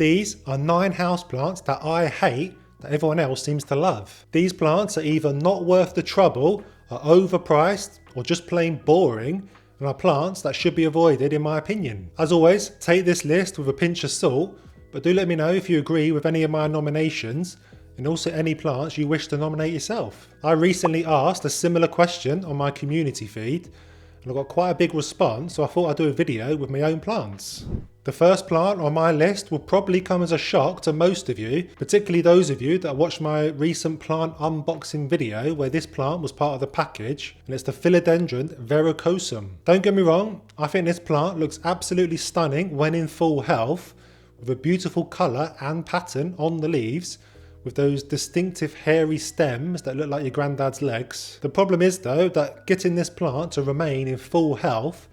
These are 9 houseplants that I hate that everyone else seems to love. These plants are either not worth the trouble, are overpriced, or just plain boring, and are plants that should be avoided in my opinion. As always, take this list with a pinch of salt, but do let me know if you agree with any of my nominations, and also any plants you wish to nominate yourself. I recently asked a similar question on my community feed, and I got quite a big response, so I thought I'd do a video with my own plants. The first plant on my list will probably come as a shock to most of you, particularly those of you that watched my recent plant unboxing video where this plant was part of the package, and it's the philodendron Varicosum. Don't get me wrong, I think this plant looks absolutely stunning when in full health, with a beautiful colour and pattern on the leaves, with those distinctive hairy stems that look like your granddad's legs. The problem is though that getting this plant to remain in full health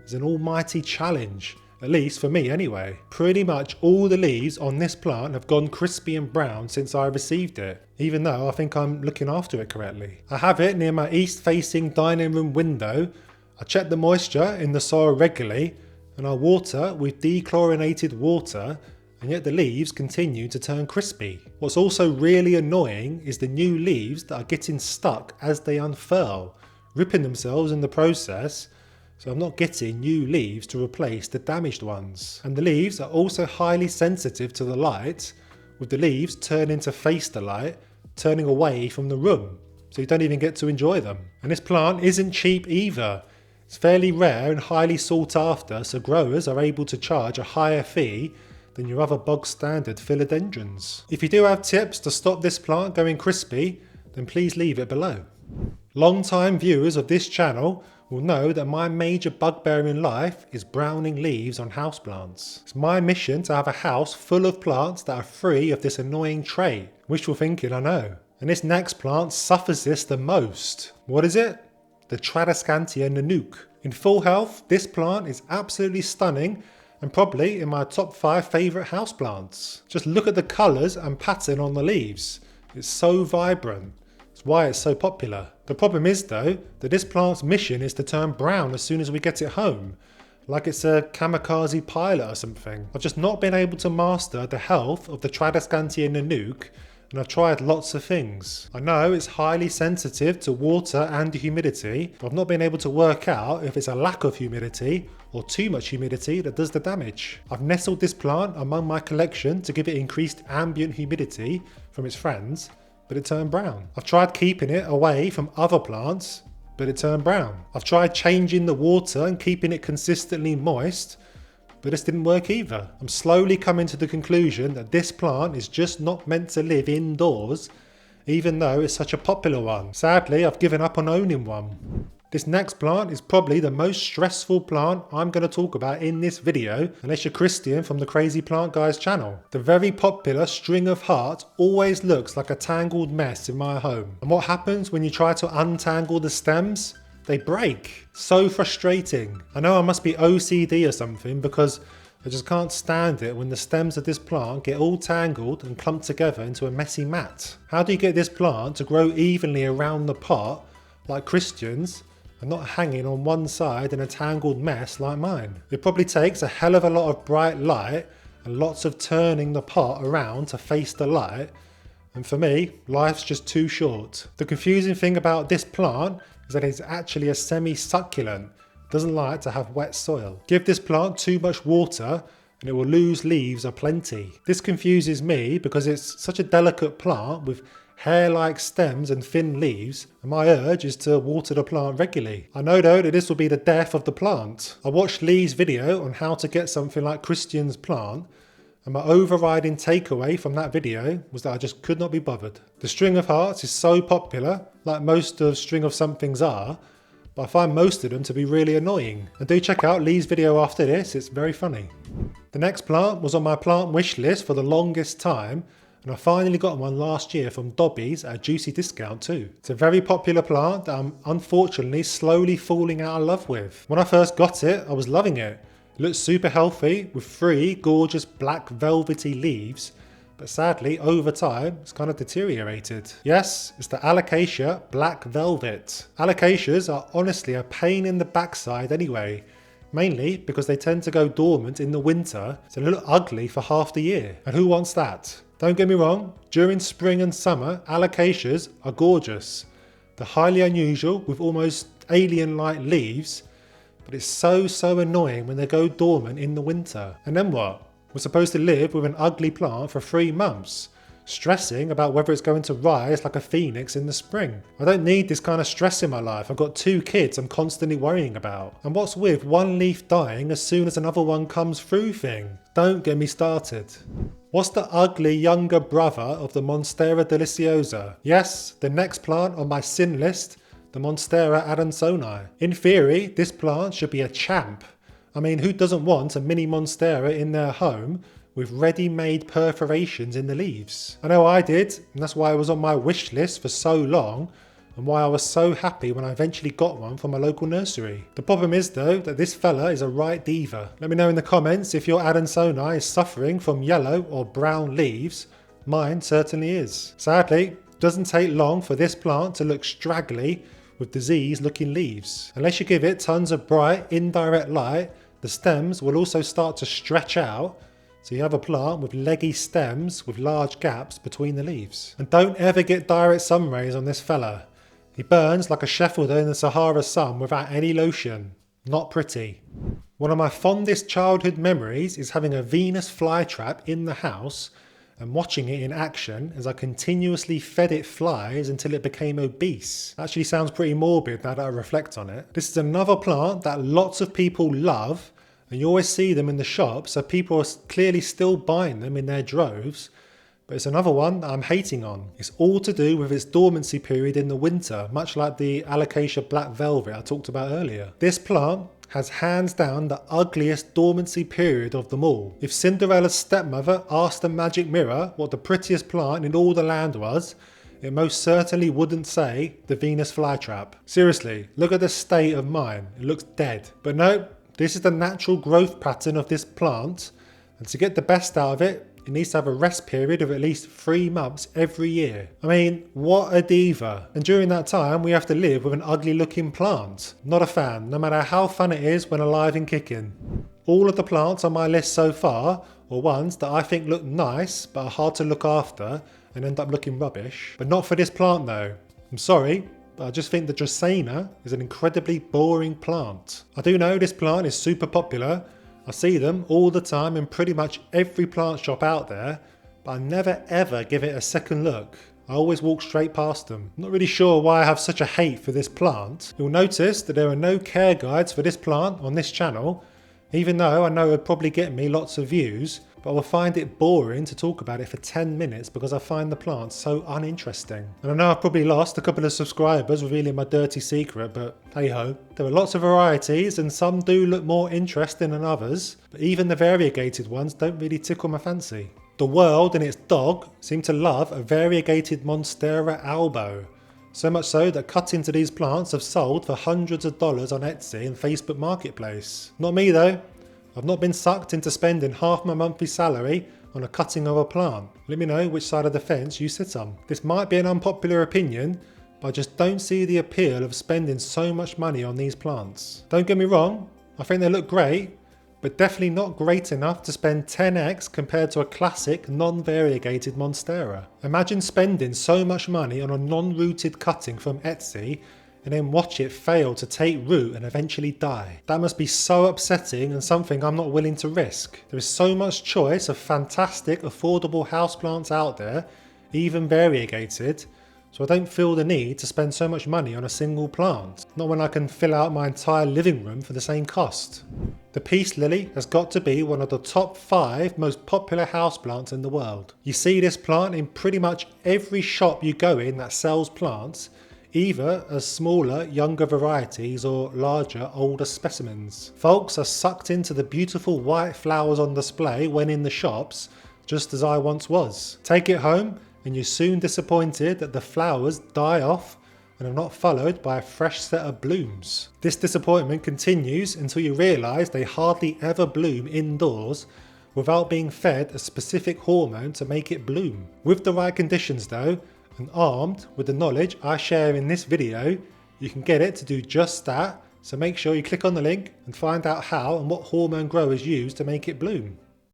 is an almighty challenge, at least for me anyway. Pretty much all the leaves on this plant have gone crispy and brown since I received it, even though I think I'm looking after it correctly. I have it near my east facing dining room window. I check the moisture in the soil regularly, and I water with dechlorinated water, and yet the leaves continue to turn crispy. What's also really annoying is the new leaves that are getting stuck as they unfurl, ripping themselves in the process, so I'm not getting new leaves to replace the damaged ones. And the leaves are also highly sensitive to the light, with the leaves turning to face the light, turning away from the room, so you don't even get to enjoy them. And this plant isn't cheap either. It's fairly rare and highly sought after, so growers are able to charge a higher fee than your other bog standard philodendrons. If you do have tips to stop this plant going crispy, then please leave it below. Long-time viewers of this channel will know that my major bugbear in life is browning leaves on houseplants. It's my mission to have a house full of plants that are free of this annoying trait. Wishful thinking, I know. And this next plant suffers this the most. What is it? The Tradescantia Nanook. In full health, this plant is absolutely stunning and probably in my top 5 favourite houseplants. Just look at the colours and pattern on the leaves. It's so vibrant. It's why it's so popular. The problem is though, that this plant's mission is to turn brown as soon as we get it home, like it's a kamikaze pilot or something. I've just not been able to master the health of the Tradescantia Nanook, and I've tried lots of things. I know it's highly sensitive to water and humidity, but I've not been able to work out if it's a lack of humidity or too much humidity that does the damage. I've nestled this plant among my collection to give it increased ambient humidity from its friends, but it turned brown. I've tried keeping it away from other plants, but it turned brown. I've tried changing the water and keeping it consistently moist, but this didn't work either. I'm slowly coming to the conclusion that this plant is just not meant to live indoors, even though it's such a popular one. Sadly, I've given up on owning one. This next plant is probably the most stressful plant I'm going to talk about in this video, unless you're Christian from the Crazy Plant Guys channel. The very popular string of hearts always looks like a tangled mess in my home. And what happens when you try to untangle the stems? They break. So frustrating. I know I must be OCD or something because I just can't stand it when the stems of this plant get all tangled and clumped together into a messy mat. How do you get this plant to grow evenly around the pot like Christians and not hanging on one side in a tangled mess like mine? It probably takes a hell of a lot of bright light and lots of turning the pot around to face the light, and for me, life's just too short. The confusing thing about this plant is that it's actually a semi-succulent. It doesn't like to have wet soil. Give this plant too much water and it will lose leaves aplenty. This confuses me because it's such a delicate plant with hair-like stems and thin leaves, and my urge is to water the plant regularly. I know though that this will be the death of the plant. I watched Lee's video on how to get something like Christian's plant, and my overriding takeaway from that video was that I just could not be bothered. The string of hearts is so popular, like most of string of somethings are, but I find most of them to be really annoying. And do check out Lee's video after this, it's very funny. The next plant was on my plant wish list for the longest time, and I finally got one last year from Dobby's at a juicy discount too. It's a very popular plant that I'm unfortunately slowly falling out of love with. When I first got it, I was loving it. It looks super healthy with 3 gorgeous black velvety leaves, but sadly over time it's kind of deteriorated. Yes, it's the Alocasia Black Velvet. Alocasias are honestly a pain in the backside anyway. Mainly because they tend to go dormant in the winter, so they look ugly for half the year. And who wants that? Don't get me wrong, during spring and summer, alocasias are gorgeous. They're highly unusual with almost alien-like leaves, but it's so annoying when they go dormant in the winter. And then what? We're supposed to live with an ugly plant for 3 months, stressing about whether it's going to rise like a phoenix in the spring. I don't need this kind of stress in my life. I've got 2 kids I'm constantly worrying about. And what's with one leaf dying as soon as another one comes through thing? Don't get me started. What's the ugly younger brother of the Monstera deliciosa? Yes, the next plant on my sin list, the Monstera adansonii. In theory, this plant should be a champ. I mean, who doesn't want a mini Monstera in their home with ready-made perforations in the leaves? I know I did, and that's why it was on my wish list for so long, and why I was so happy when I eventually got one from a local nursery. The problem is though, that this fella is a right diva. Let me know in the comments if your adansonii is suffering from yellow or brown leaves. Mine certainly is. Sadly, it doesn't take long for this plant to look straggly with disease looking leaves. Unless you give it tons of bright indirect light, the stems will also start to stretch out, so you have a plant with leggy stems with large gaps between the leaves. And don't ever get direct sun rays on this fella. He burns like a scaffolder in the Sahara sun without any lotion. Not pretty. One of my fondest childhood memories is having a Venus flytrap in the house and watching it in action as I continuously fed it flies until it became obese. Actually sounds pretty morbid now that I reflect on it. This is another plant that lots of people love, and you always see them in the shop, so people are clearly still buying them in their droves. But it's another one that I'm hating on. It's all to do with its dormancy period in the winter, much like the Alocasia black velvet I talked about earlier. This plant has hands down the ugliest dormancy period of them all. If Cinderella's stepmother asked the magic mirror what the prettiest plant in all the land was, it most certainly wouldn't say the Venus flytrap. Seriously, look at the state of mine. It looks dead. But no, this is the natural growth pattern of this plant, and to get the best out of it, it needs to have a rest period of at least 3 months every year. I mean, what a diva. And during that time, we have to live with an ugly looking plant. Not a fan, no matter how fun it is when alive and kicking. All of the plants on my list so far are ones that I think look nice, but are hard to look after and end up looking rubbish. But not for this plant though. I'm sorry, but I just think the Dracaena is an incredibly boring plant. I do know this plant is super popular. I see them all the time in pretty much every plant shop out there, but I never ever give it a second look. I always walk straight past them. I'm not really sure why I have such a hate for this plant. You'll notice that there are no care guides for this plant on this channel, even though I know it would probably get me lots of views, but I will find it boring to talk about it for 10 minutes because I find the plant so uninteresting. And I know I've probably lost a couple of subscribers revealing my dirty secret, but hey ho. There are lots of varieties and some do look more interesting than others, but even the variegated ones don't really tickle my fancy. The world and its dog seem to love a variegated Monstera albo. So much so that cuttings of these plants have sold for hundreds of dollars on Etsy and Facebook Marketplace. Not me though. I've not been sucked into spending half my monthly salary on a cutting of a plant. Let me know which side of the fence you sit on. This might be an unpopular opinion, but I just don't see the appeal of spending so much money on these plants. Don't get me wrong, I think they look great, but definitely not great enough to spend 10x compared to a classic non-variegated Monstera. Imagine spending so much money on a non-rooted cutting from Etsy and then watch it fail to take root and eventually die. That must be so upsetting and something I'm not willing to risk. There is so much choice of fantastic affordable houseplants out there, even variegated, so I don't feel the need to spend so much money on a single plant. Not when I can fill out my entire living room for the same cost. The peace lily has got to be one of the top 5 most popular houseplants in the world. You see this plant in pretty much every shop you go in that sells plants, either as smaller, younger varieties or larger, older specimens. Folks are sucked into the beautiful white flowers on display when in the shops, just as I once was. Take it home and you're soon disappointed that the flowers die off and are not followed by a fresh set of blooms. This disappointment continues until you realise they hardly ever bloom indoors without being fed a specific hormone to make it bloom. With the right conditions though, and armed with the knowledge I share in this video, you can get it to do just that So make sure you click on the link and find out how and what hormone growers use to make it bloom.